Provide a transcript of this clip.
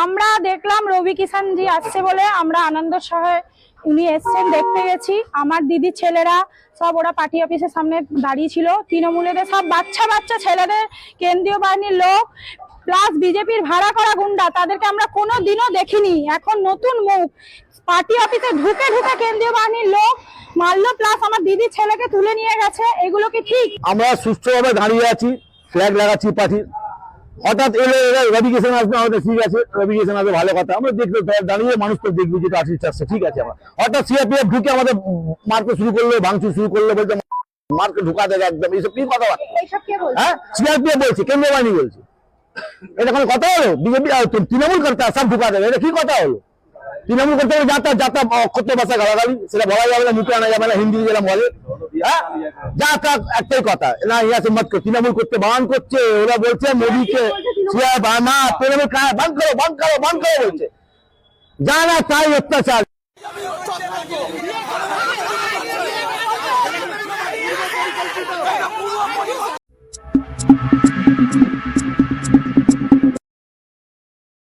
আমরা দেখলাম রবি কিষান জি আসছে বলে আমরা আনন্দ সহায় উনি এসছেন, দেখতে গেছি। আমার দিদির ছেলেরা সব ওরা পার্টি অফিসের সামনে দাঁড়িয়ে ছিল, তৃণমূলেদের সব বাচ্চা বাচ্চা ছেলেদের, কেন্দ্রীয় বাহিনীর লোক প্লাস বিজেপির ভাড়া করা গুন্ডা, তাদেরকে আমরা কোনোদিনও দেখিনি। এখন নতুন মুখ, পার্টি অফিসে ঢুকে ঢুকে কেন্দ্রীয় বাহিনীর লোক মারলো, প্লাস আমার দিদির ছেলেকে তুলে নিয়ে গেছে। এগুলো কি ঠিক? আমরা সুস্থভাবে দাঁড়িয়ে আছি, ফ্ল্যাগ লাগাচ্ছি পার্টির। হঠাৎ এলো রবি কিষান আসবে, আমাদের ঠিক আছে, রবি কিষান আসবে ভালো কথা, আমরা দেখবো দাঁড়িয়ে মানুষ তো দেখবি যেটা আসছে আসছে, ঠিক আছে। আমরা হঠাৎ সিআরপিএফ ঢুকে আমাদের মারতে শুরু করলো, ভাঙচুর শুরু করলো, বলছে মারকে ঢুকা দেবে একদম। এইসব কি কথা? হ্যাঁ, সিআরপিএফ বলছে, কেন্দ্রীয় বাহিনী বলছে। এটা কোনো কথা হলো? বিজেপি তৃণমূল করতে সব ঢুকা দেবে, এটা কি কথা হলো? তৃণমূল করতে হবে যাতা যাতা অক্ষত ভাষা গালাগালি, সেটা বলা যাবে না, মুখে আনা যাবে না, হিন্দি যেরকম বলে। হ্যাঁ, যা তা একটাই কথা, না ইয়া সে মত তৃণমূল করতে বারণ করছে। ওরা বলছে মোদীকে না তৃণমূল বন্ধ করো বন্ধ করো বন্ধ করো বলছে, যা না তাই অত্যাচার।